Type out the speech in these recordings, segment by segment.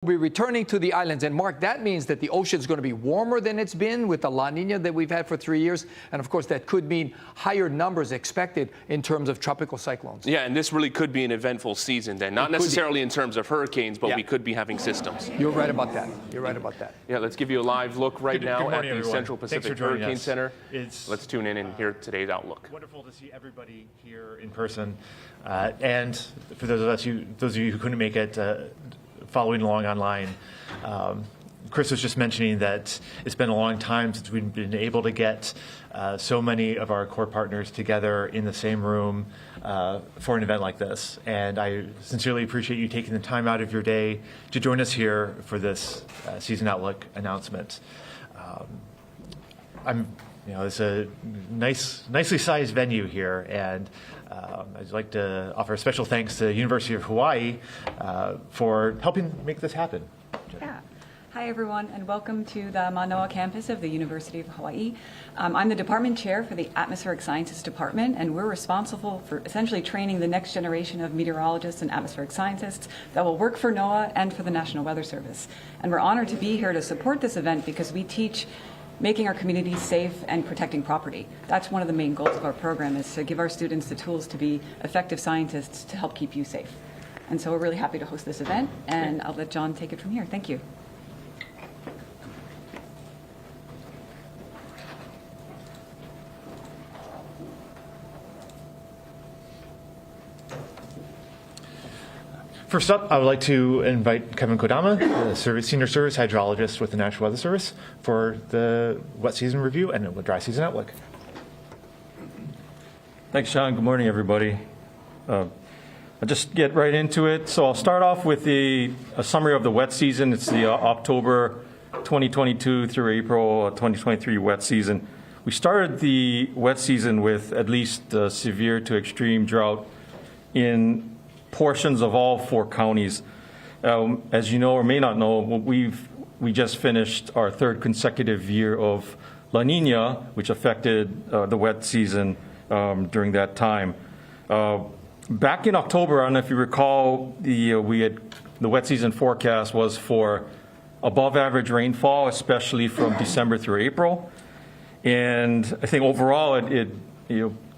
We're returning to the islands, and Mark, that means that the ocean is going to be warmer than it's been with the La Nina that we've had for 3 years, and of course that could mean higher numbers expected in terms of tropical cyclones. Yeah, and this really could be an eventful season then, not necessarily in terms of hurricanes, but we could be having systems. You're right about that. You're right about that. Yeah, let's give you a live look right now at the everyone. Central Pacific Hurricane Center. Let's tune in and hear today's outlook. Wonderful to see everybody here in person, and for those of you who couldn't make it, following along online. Chris was just mentioning that it's been a long time since we've been able to get so many of our core partners together in the same room for an event like this. And I sincerely appreciate you taking the time out of your day to join us here for this season outlook announcement. It's a nicely sized venue here, and I'd like to offer a special thanks to the University of Hawaii for helping make this happen. Yeah. Hi, everyone, and welcome to the Manoa campus of the University of Hawaii. I'm the department chair for the Atmospheric Sciences Department, and we're responsible for essentially training the next generation of meteorologists and atmospheric scientists that will work for NOAA and for the National Weather Service. And we're honored to be here to support this event because we teach making our communities safe and protecting property. That's one of the main goals of our program, is to give our students the tools to be effective scientists to help keep you safe. And so we're really happy to host this event, and I'll let John take it from here. Thank you. First up, I would like to invite Kevin Kodama, the Senior Service Hydrologist with the National Weather Service, for the wet season review and the dry season outlook. Thanks, Sean. Good morning, everybody. I'll just get right into it. So I'll start off with a summary of the wet season. It's the October 2022 through April 2023 wet season. We started the wet season with at least severe to extreme drought in portions of all 4 counties. As you know or may not know, we just finished our 3rd consecutive year of La Nina, which affected the wet season during that time. Back in October, I don't know if you recall, the wet season forecast was for above average rainfall, especially from December through April. And I think overall it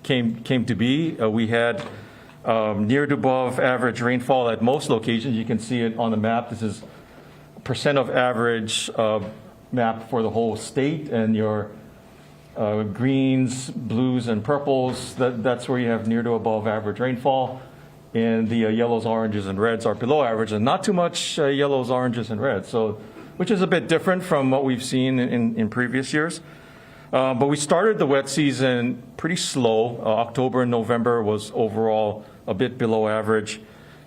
came to be. We had near to above average rainfall at most locations. You can see it on the map. This is percent of average map for the whole state, and your greens, blues, and purples, that's where you have near to above average rainfall. And the yellows, oranges, and reds are below average, and not too much yellows, oranges, and reds, so which is a bit different from what we've seen in previous years. But we started the wet season pretty slow. October and November was overall a bit below average.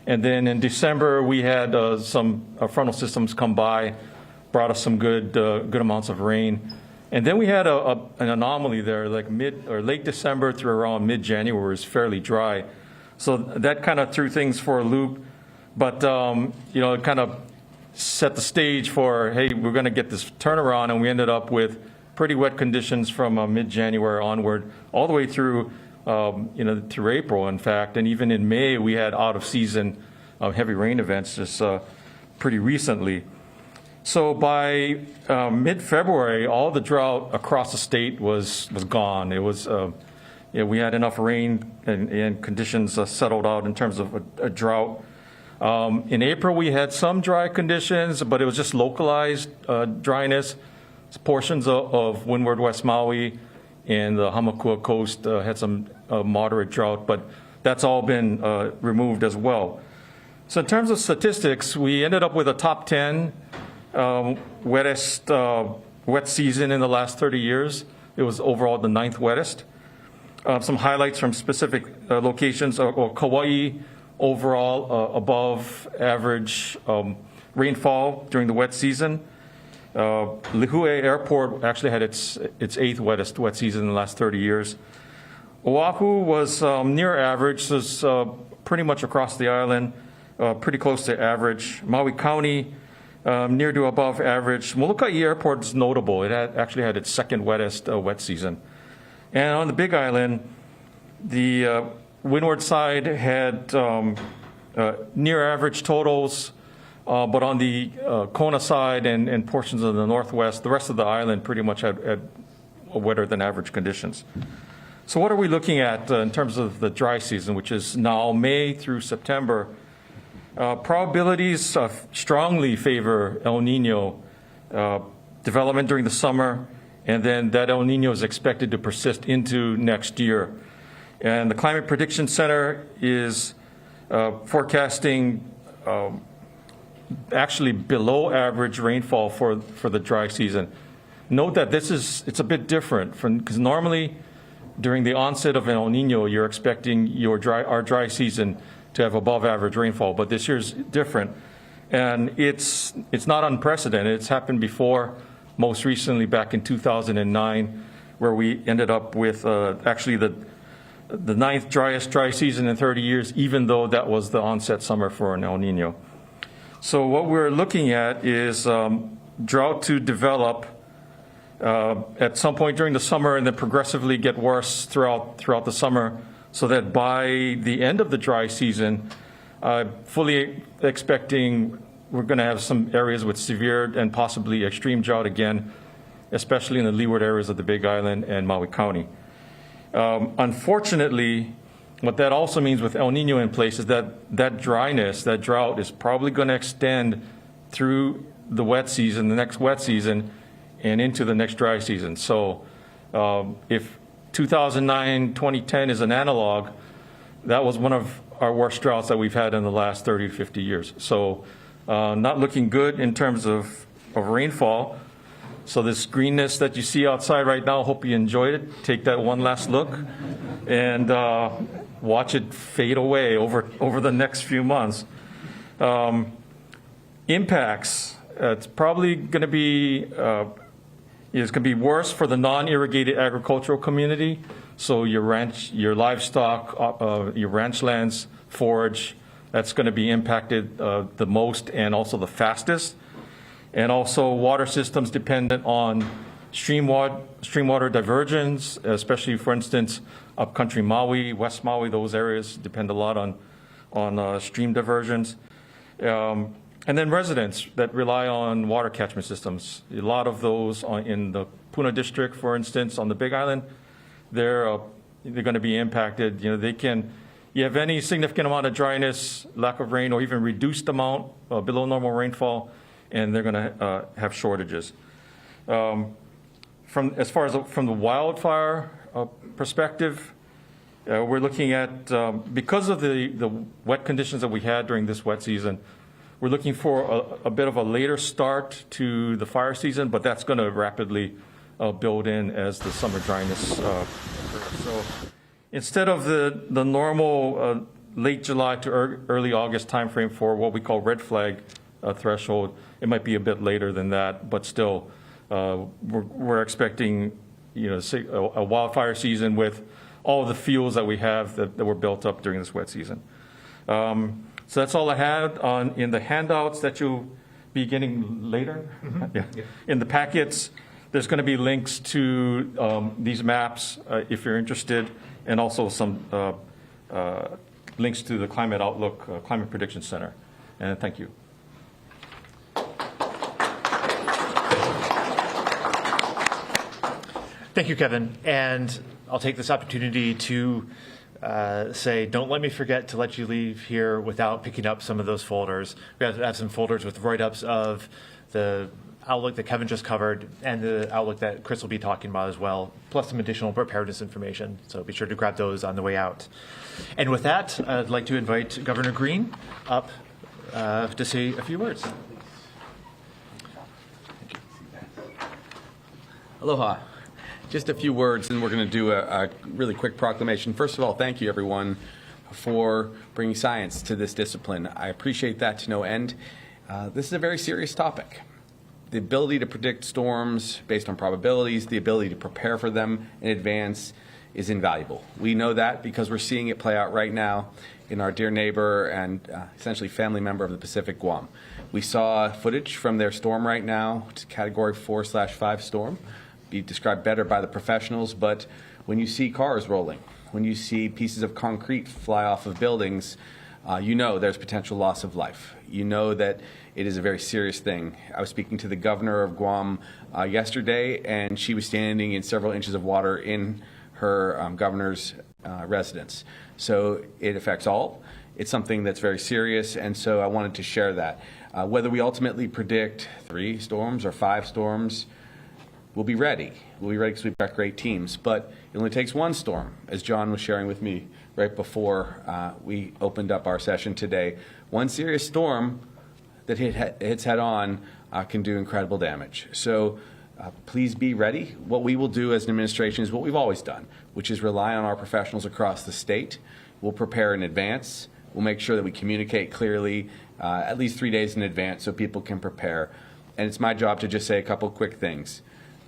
And then in December, we had some frontal systems come by, brought us some good amounts of rain. And then we had an anomaly there, like late December through around mid-January was fairly dry. So that kind of threw things for a loop. But, it kind of set the stage for, hey, we're going to get this turnaround. And we ended up with pretty wet conditions from mid-January onward, all the way through, through April, in fact. And even in May, we had out-of-season heavy rain events just pretty recently. So by mid-February, all the drought across the state was gone. It was, we had enough rain and conditions settled out in terms of a drought. In April, we had some dry conditions, but it was just localized dryness. Portions of windward West Maui and the Hamakua coast had some moderate drought, but that's all been removed as well. So in terms of statistics, we ended up with a top 10 wettest wet season in the last 30 years. It was overall the 9th wettest. Some highlights from specific locations or Kauai, overall above average rainfall during the wet season. Lihue Airport actually had its 8th wettest wet season in the last 30 years. Oahu was near average, so it's pretty much across the island, pretty close to average. Maui County, near to above average. Molokai Airport is notable. It actually had its 2nd wettest wet season. And on the Big Island, the windward side had near average totals. But on the Kona side and portions of the northwest, the rest of the island pretty much had wetter than average conditions. So what are we looking at in terms of the dry season, which is now May through September? Probabilities strongly favor El Nino development during the summer, and then that El Nino is expected to persist into next year. And the Climate Prediction Center is forecasting actually below average rainfall for the dry season. Note that it's a bit different because normally during the onset of an El Nino, you're expecting our dry season to have above average rainfall, but this year's different. And it's not unprecedented. It's happened before, most recently back in 2009, where we ended up with actually the ninth driest dry season in 30 years, even though that was the onset summer for an El Nino. So what we're looking at is drought to develop at some point during the summer and then progressively get worse throughout the summer, so that by the end of the dry season, fully expecting we're going to have some areas with severe and possibly extreme drought again, especially in the leeward areas of the Big Island and Maui County. Unfortunately, what that also means with El Nino in place is that dryness, that drought is probably going to extend through the wet season, the next wet season, and into the next dry season. So if 2009, 2010 is an analog, that was one of our worst droughts that we've had in the last 30 to 50 years. So not looking good in terms of rainfall. So this greenness that you see outside right now, hope you enjoyed it. Take that one last look and watch it fade away over the next few months. Impacts, it's probably going to be it's going to be worse for the non-irrigated agricultural community. So your ranch, your livestock, your ranch lands, forage, that's going to be impacted the most and also the fastest. And also water systems dependent on stream water diversions, especially, for instance, upcountry Maui, West Maui, those areas depend a lot on stream diversions. And then residents that rely on water catchment systems. A lot of those in the Puna district, for instance, on the Big Island, they're going to be impacted. You know, you have any significant amount of dryness, lack of rain, or even reduced amount below normal rainfall, and they're going to have shortages. From the wildfire perspective, we're looking at, because of the wet conditions that we had during this wet season, we're looking for a bit of a later start to the fire season, but that's going to rapidly build in as the summer dryness occurs. So instead of the normal late July to early August timeframe for what we call red flag threshold, it might be a bit later than that, but still we're expecting, a wildfire season with all of the fuels that we have that were built up during this wet season. So that's all I had in the handouts that you'll be getting later. Mm-hmm. Yeah. In the packets, there's going to be links to these maps if you're interested, and also some links to the Climate Outlook Climate Prediction Center. And thank you. Thank you, Kevin. And I'll take this opportunity to say, don't let me forget to let you leave here without picking up some of those folders. We have some folders with write-ups of the outlook that Kevin just covered and the outlook that Chris will be talking about as well, plus some additional preparedness information. So be sure to grab those on the way out. And with that, I'd like to invite Governor Green up to say a few words. Aloha. Just a few words, and we're going to do a really quick proclamation. First of all, thank you, everyone, for bringing science to this discipline. I appreciate that to no end. This is a very serious topic. The ability to predict storms based on probabilities, the ability to prepare for them in advance is invaluable. We know that because we're seeing it play out right now in our dear neighbor and essentially family member of the Pacific, Guam. We saw footage from their storm right now. It's a Category 4/5 storm. Be described better by the professionals, but when you see cars rolling, when you see pieces of concrete fly off of buildings, you know there's potential loss of life. You know that it is a very serious thing. I was speaking to the governor of Guam yesterday, and she was standing in several inches of water in her governor's residence. So it affects all. It's something that's very serious, and so I wanted to share that. Whether we ultimately predict 3 storms or 5 storms, we'll be ready. We'll be ready because we've got great teams. But it only takes 1 storm, as John was sharing with me right before we opened up our session today. 1 serious storm that hits head on can do incredible damage. So please be ready. What we will do as an administration is what we've always done, which is rely on our professionals across the state. We'll prepare in advance. We'll make sure that we communicate clearly at least 3 days in advance so people can prepare. And it's my job to just say a couple quick things.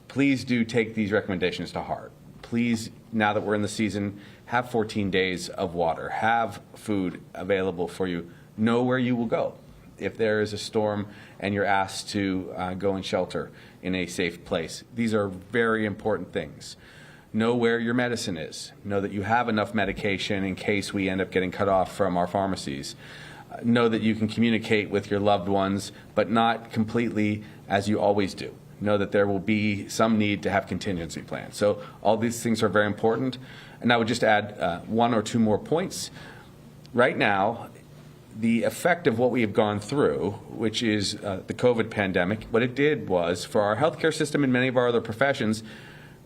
Please do take these recommendations to heart. Please, now that we're in the season, have 14 days of water. Have food available for you. Know where you will go if there is a storm and you're asked to go and shelter in a safe place. These are very important things. Know where your medicine is. Know that you have enough medication in case we end up getting cut off from our pharmacies. Know that you can communicate with your loved ones, but not completely as you always do. Know that there will be some need to have contingency plans. So all these things are very important. And I would just add 1 or 2 more points. Right now, the effect of what we have gone through, which is the COVID pandemic, what it did was, for our healthcare system and many of our other professions,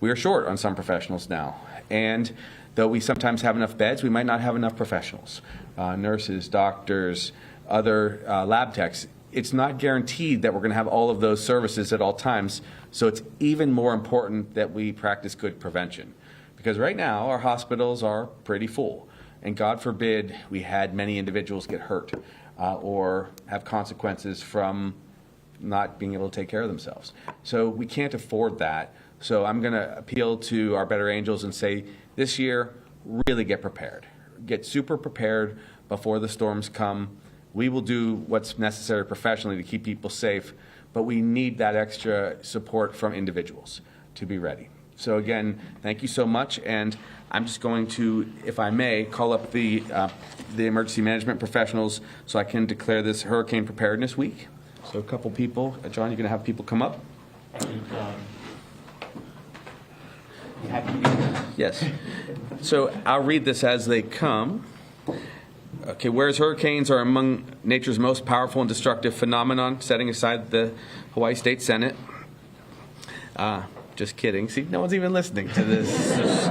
we are short on some professionals now. And though we sometimes have enough beds, we might not have enough professionals, nurses, doctors, other lab techs. It's not guaranteed that we're going to have all of those services at all times. So it's even more important that we practice good prevention. Because right now, our hospitals are pretty full. And God forbid we had many individuals get hurt or have consequences from not being able to take care of themselves. So we can't afford that. So I'm going to appeal to our better angels and say, this year, really get prepared. Get super prepared before the storms come. We will do what's necessary professionally to keep people safe, but we need that extra support from individuals to be ready. So again, thank you so much, and I'm just going to, if I may, call up the emergency management professionals so I can declare this Hurricane Preparedness Week. So a couple people, John, you're going to have people come up. Yes. So I'll read this as they come. Okay, whereas hurricanes are among nature's most powerful and destructive phenomenon, setting aside the Hawaii State Senate. Just kidding. See, no one's even listening to this.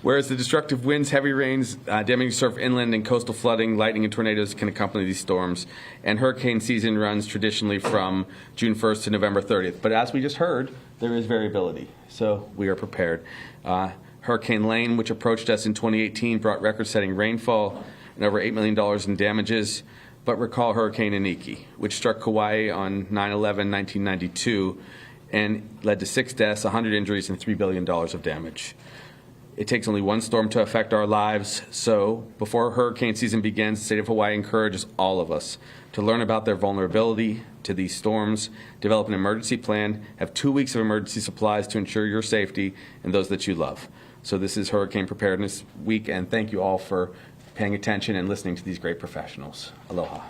Whereas the destructive winds, heavy rains, damaging surf inland and coastal flooding, lightning and tornadoes can accompany these storms. And hurricane season runs traditionally from June 1st to November 30th. But as we just heard, there is variability. So we are prepared. Hurricane Lane, which approached us in 2018, brought record-setting rainfall and over $8 million in damages. But recall Hurricane Iniki, which struck Kauai on 9/11/1992 and led to 6 deaths, 100 injuries, and $3 billion of damage. It takes only 1 storm to affect our lives, so before hurricane season begins, the state of Hawaii encourages all of us to learn about their vulnerability to these storms, develop an emergency plan, have 2 weeks of emergency supplies to ensure your safety and those that you love. So this is Hurricane Preparedness Week, and thank you all for paying attention and listening to these great professionals. Aloha.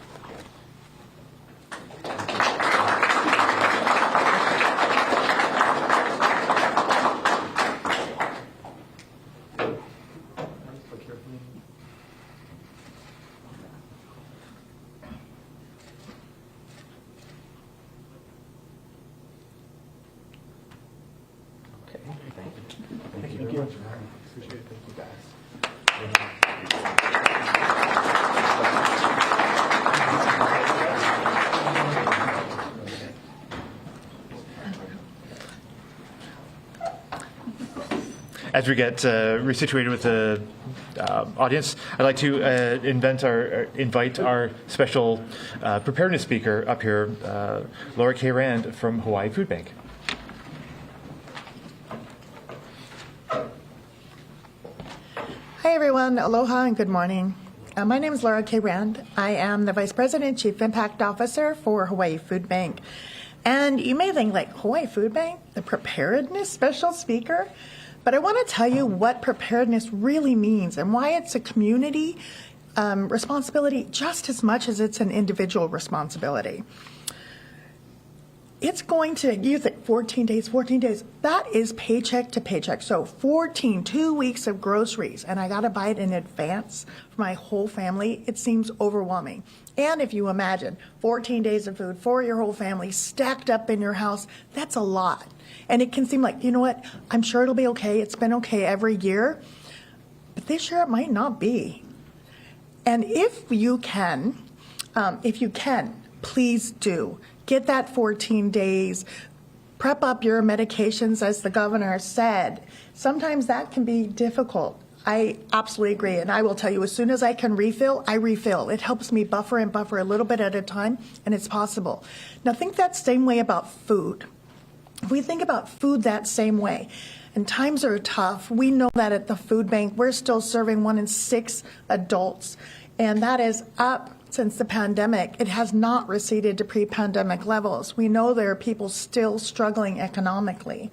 As we get resituated with the audience, I'd like to invite our special preparedness speaker up here, Laura K. Rand from Hawaii Food Bank. Hi, everyone. Aloha and good morning. My name is Laura K. Rand. I am the Vice President, Chief Impact Officer for Hawaii Food Bank. And you may think, like, Hawaii Food Bank, the preparedness special speaker? But I want to tell you what preparedness really means and why it's a community responsibility just as much as it's an individual responsibility. It's going to, you think 14 days, that is paycheck to paycheck. So 2 weeks of groceries, and I got to buy it in advance for my whole family. It seems overwhelming. And if you imagine 14 days of food for your whole family stacked up in your house, that's a lot. And it can seem like, you know what, I'm sure it'll be okay. It's been okay every year. But this year it might not be. And if you can, please do. Get that 14 days. Prep up your medications, as the governor said. Sometimes that can be difficult. I absolutely agree. And I will tell you, as soon as I can refill, I refill. It helps me buffer and buffer a little bit at a time, and it's possible. Now, think that same way about food. If we think about food that same way, and times are tough, we know that at the food bank, we're still serving 1 in 6 adults, and that is up since the pandemic. It has not receded to pre-pandemic levels. We know there are people still struggling economically.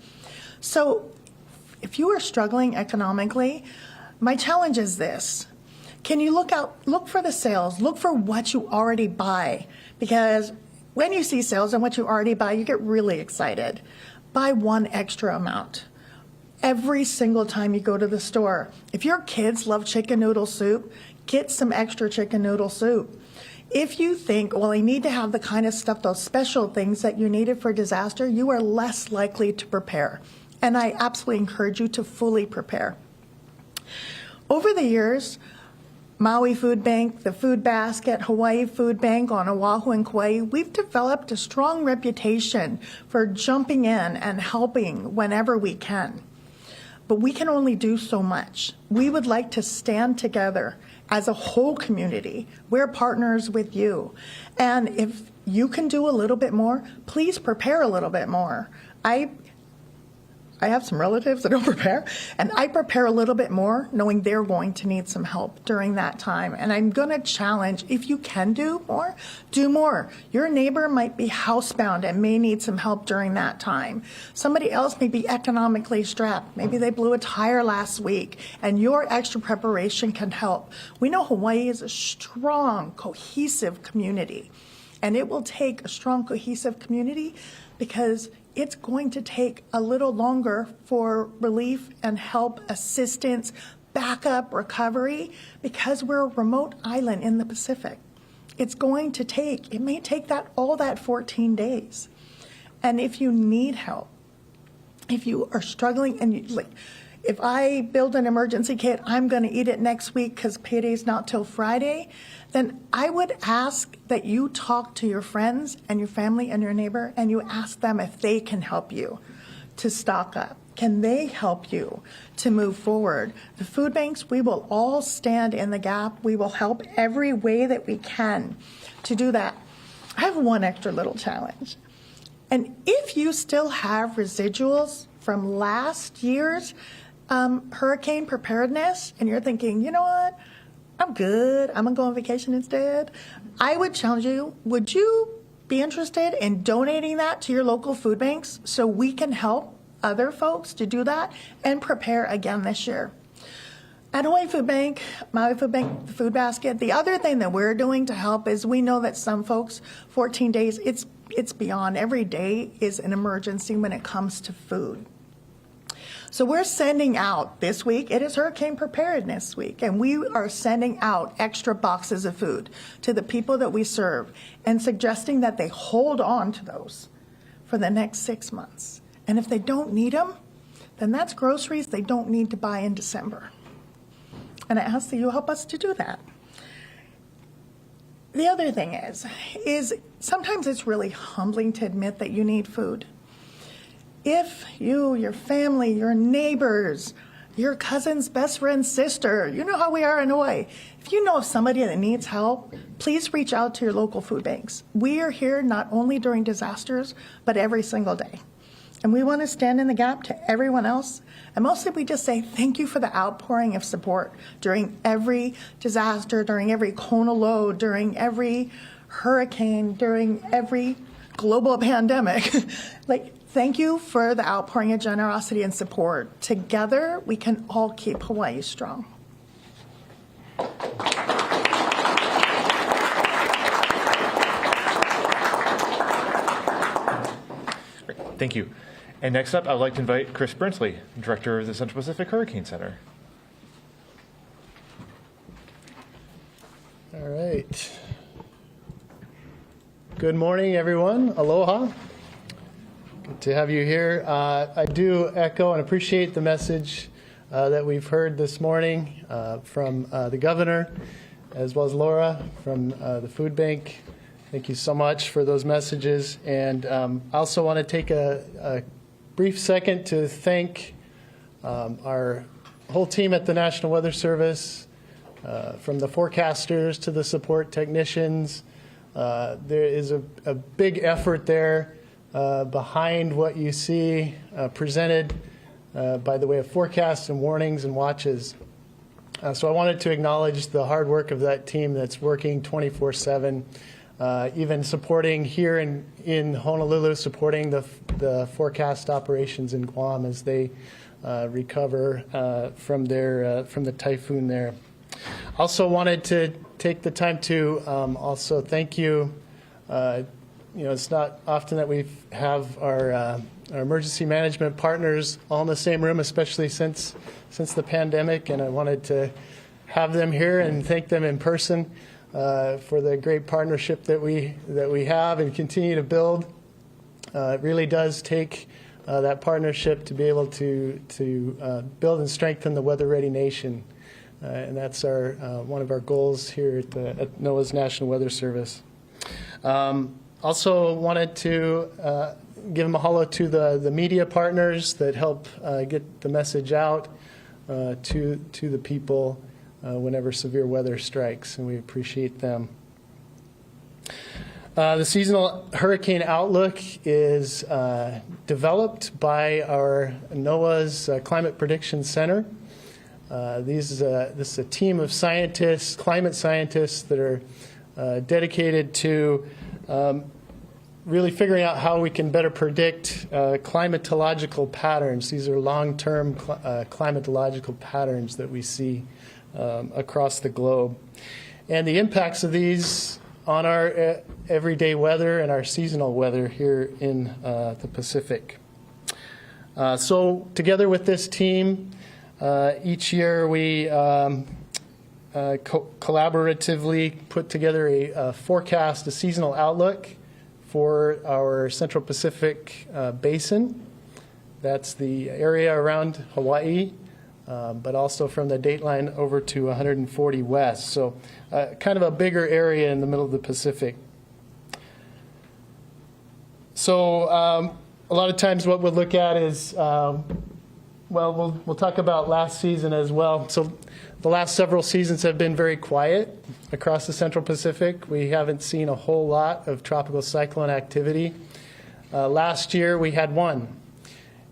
So if you are struggling economically, my challenge is this. Can you look for the sales, look for what you already buy, because when you see sales and what you already buy, you get really excited. Buy one extra amount every single time you go to the store. If your kids love chicken noodle soup, get some extra chicken noodle soup. If you think, well, I need to have the kind of stuff, those special things that you needed for disaster, you are less likely to prepare. And I absolutely encourage you to fully prepare. Over the years, Maui Food Bank, the Food Basket, Hawaii Food Bank on Oahu and Kauai, we've developed a strong reputation for jumping in and helping whenever we can. But we can only do so much. We would like to stand together as a whole community. We're partners with you. And if you can do a little bit more, please prepare a little bit more. I have some relatives that don't prepare, and I prepare a little bit more knowing they're going to need some help during that time. And I'm going to challenge, if you can do more, do more. Your neighbor might be housebound and may need some help during that time. Somebody else may be economically strapped. Maybe they blew a tire last week, and your extra preparation can help. We know Hawaii is a strong, cohesive community, and it will take a strong, cohesive community because it's going to take a little longer for relief and help, assistance, backup, recovery, because we're a remote island in the Pacific. It may take all that 14 days. And if you need help, if you are struggling, and if I build an emergency kit, I'm going to eat it next week because payday's not till Friday, then I would ask that you talk to your friends and your family and your neighbor, and you ask them if they can help you to stock up. Can they help you to move forward? The food banks, we will all stand in the gap. We will help every way that we can to do that. I have one extra little challenge. And if you still have residuals from last year's hurricane preparedness, and you're thinking, you know what, I'm good, I'm gonna go on vacation instead, I would challenge you, would you be interested in donating that to your local food banks so we can help other folks to do that and prepare again this year? At Hawaii Food Bank, Maui Food Bank, the Food Basket, the other thing that we're doing to help is we know that some folks, 14 days, it's beyond. Every day is an emergency when it comes to food. So we're sending out this week, it is Hurricane Preparedness Week, and we are sending out extra boxes of food to the people that we serve and suggesting that they hold on to those for the next 6 months. And if they don't need them, then that's groceries they don't need to buy in December. And I ask that you help us to do that. The other thing is sometimes it's really humbling to admit that you need food. If you, your family, your neighbors, your cousin's best friend's sister, you know how we are in Hawaii. If you know of somebody that needs help, please reach out to your local food banks. We are here not only during disasters, but every single day. And we want to stand in the gap to everyone else. And mostly we just say thank you for the outpouring of support during every disaster, during every Kona low, during every hurricane, during every global pandemic. Like, thank you for the outpouring of generosity and support. Together, we can all keep Hawaii strong. Thank you. And next up, I would like to invite Chris Brinsley, Director of the Central Pacific Hurricane Center. All right. Good morning, everyone. Aloha. Good to have you here. I do echo and appreciate the message that we've heard this morning from the governor, as well as Laura from the food bank. Thank you so much for those messages. And I also want to take a brief second to thank our whole team at the National Weather Service, from the forecasters to the support technicians. There is a big effort there behind what you see presented by the way of forecasts and warnings and watches. So I wanted to acknowledge the hard work of that team that's working 24/7. Even supporting here in Honolulu, supporting the forecast operations in Guam as they recover from the typhoon there. Also wanted to take the time to also thank you. It's not often that we have our emergency management partners all in the same room, especially since the pandemic, and I wanted to have them here and thank them in person. For the great partnership that we have and continue to build. It really does take that partnership to be able to build and strengthen the weather-ready nation, and that's one of our goals here at NOAA's National Weather Service. Also wanted to give a mahalo to the media partners that help get the message out to the people whenever severe weather strikes, and we appreciate them. The seasonal hurricane outlook is developed by our NOAA's Climate Prediction Center. This is a team of scientists, climate scientists, that are dedicated to really figuring out how we can better predict climatological patterns. These are long-term climatological patterns that we see across the globe, and the impacts of these on our everyday weather and our seasonal weather here in the Pacific. So together with this team, each year we collaboratively put together a forecast, a seasonal outlook for our Central Pacific Basin. That's the area around Hawaii, but also from the dateline over to 140 west. So kind of a bigger area in the middle of the Pacific. So a lot of times what we'll look at is, we'll talk about last season as well. So the last several seasons have been very quiet across the Central Pacific. We haven't seen a whole lot of tropical cyclone activity. Last year we had one.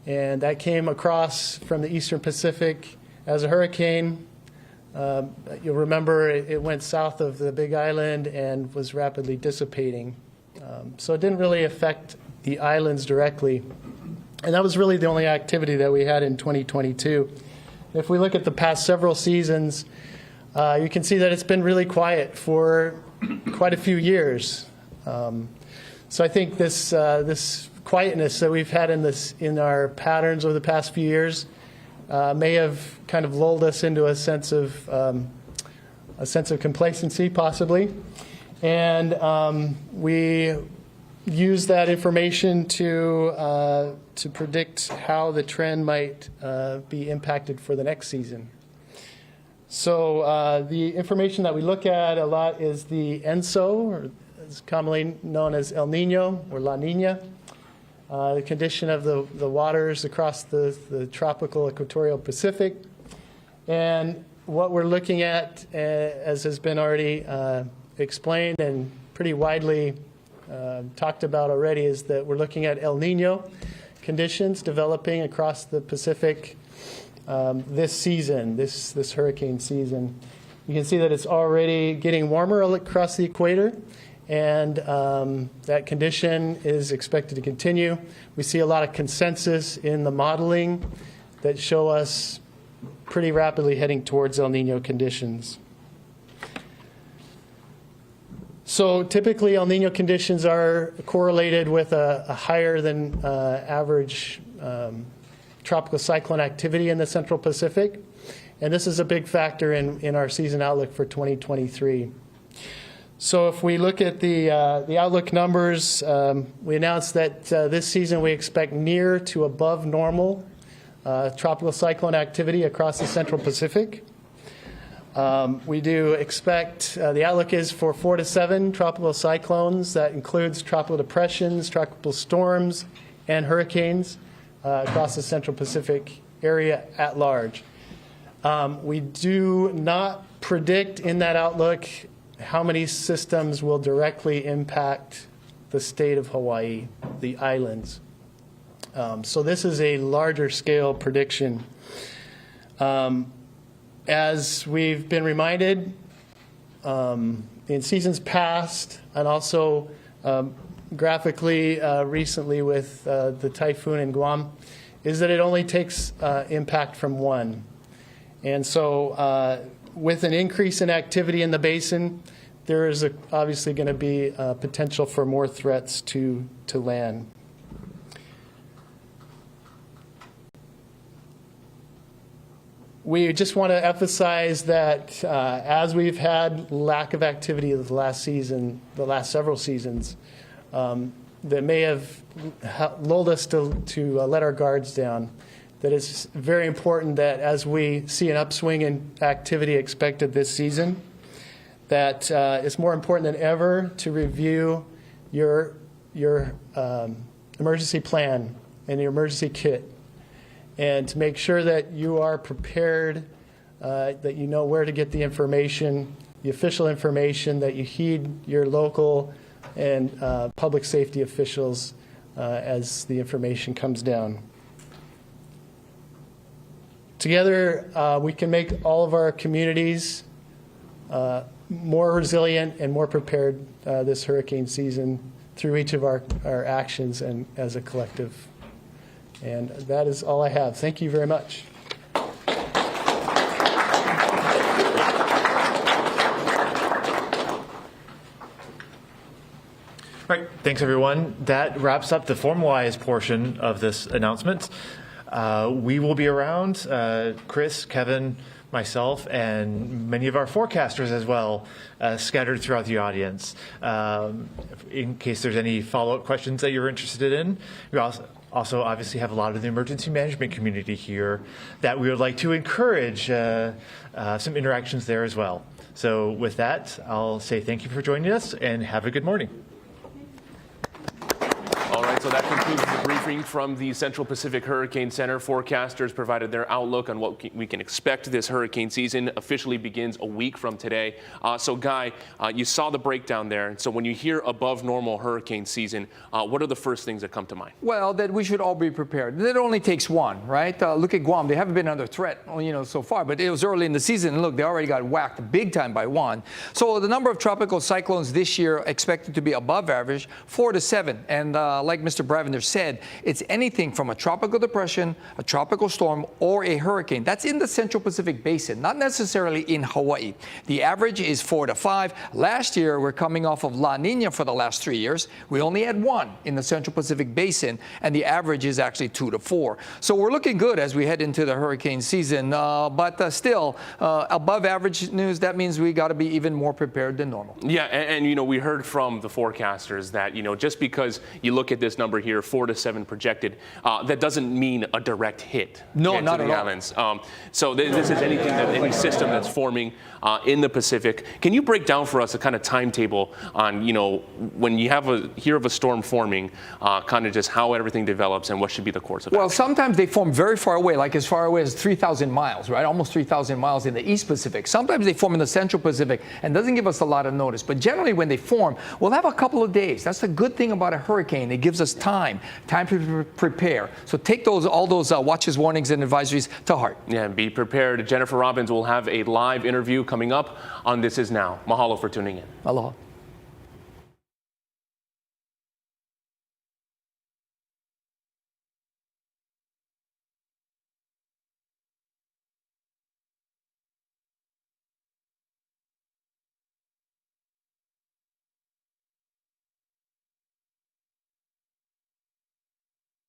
And that came across from the Eastern Pacific as a hurricane. You'll remember it went south of the Big Island and was rapidly dissipating. So it didn't really affect the islands directly. And that was really the only activity that we had in 2022. If we look at the past several seasons, you can see that it's been really quiet for quite a few years. So I think this quietness that we've had in our patterns over the past few years may have kind of lulled us into a sense of complacency, possibly, and we use that information to predict how the trend might be impacted for the next season. So the information that we look at a lot is the ENSO, or is commonly known as El Nino or La Nina. The condition of the waters across the tropical equatorial Pacific. And what we're looking at, as has been already explained and pretty widely talked about already, is that we're looking at El Nino conditions developing across the Pacific this season, this hurricane season. You can see that it's already getting warmer across the equator, and that condition is expected to continue. We see a lot of consensus in the modeling that show us pretty rapidly heading towards El Nino conditions. So typically El Nino conditions are correlated with a higher than average tropical cyclone activity in the Central Pacific. And this is a big factor in our season outlook for 2023. So if we look at the outlook numbers, we announced that this season we expect near to above normal tropical cyclone activity across the Central Pacific. We do expect, the outlook is for 4 to 7 tropical cyclones. That includes tropical depressions, tropical storms, and hurricanes across the Central Pacific area at large. We do not predict in that outlook how many systems will directly impact the state of Hawaii, the islands. So this is a larger scale prediction. As we've been reminded in seasons past, and also graphically recently with the typhoon in Guam, is that it only takes impact from one. And so with an increase in activity in the basin, there is obviously going to be potential for more threats to land. We just want to emphasize that as we've had lack of activity the last several seasons, that may have lulled us to let our guards down, that it's very important that as we see an upswing in activity expected this season, that it's more important than ever to review your emergency plan and your emergency kit, and to make sure that you are prepared, that you know where to get the information, the official information, that you heed your local and public safety officials as the information comes down. Together, we can make all of our communities more resilient and more prepared this hurricane season through each of our actions and as a collective. And that is all I have. Thank you very much. Right. Thanks, everyone. That wraps up the formalized portion of this announcement. We will be around, Chris, Kevin, myself, and many of our forecasters as well, scattered throughout the audience. In case there's any follow-up questions that you're interested in, we also obviously have a lot of the emergency management community here that we would like to encourage some interactions there as well. So with that, I'll say thank you for joining us and have a good morning. All right, so that concludes the briefing from the Central Pacific Hurricane Center. Forecasters provided their outlook on what we can expect this hurricane season. Officially begins a week from today. So Guy, you saw the breakdown there. So when you hear above normal hurricane season, what are the first things that come to mind? Well, that we should all be prepared. It only takes one, right? Look at Guam. They haven't been under threat, so far, but it was early in the season. And look, they already got whacked big time by one. So the number of tropical cyclones this year expected to be above average, 4 to 7. And like Mr. Bravender said, it's anything from a tropical depression, a tropical storm, or a hurricane. That's in the Central Pacific Basin, not necessarily in Hawaii. The average is 4 to 5. Last year, we're coming off of La Nina for the last 3 years. We only had one in the Central Pacific Basin, and the average is actually 2 to 4. So we're looking good as we head into the hurricane season, but still, above average news, that means we got to be even more prepared than normal. Yeah, and we heard from the forecasters that, just because you look at this number here, 4 to 7 projected, that doesn't mean a direct hit. No, not to at the all. Islands. So this is any system that's forming in the Pacific. Can you break down for us a kind of timetable on, when you hear of a storm forming, kind of just how everything develops and what should be the course of Well, action? sometimes they form very far away, like as far away as 3,000 miles, right? Almost 3,000 miles in the East Pacific. Sometimes they form in the Central Pacific and doesn't give us a lot of notice. But generally when they form, we'll have a couple of days. That's the good thing about a hurricane. It gives us time to prepare. So take all those watches, warnings, and advisories to heart. Yeah, be prepared. Jennifer Robbins will have a live interview coming up on This Is Now. Mahalo for tuning in. Aloha.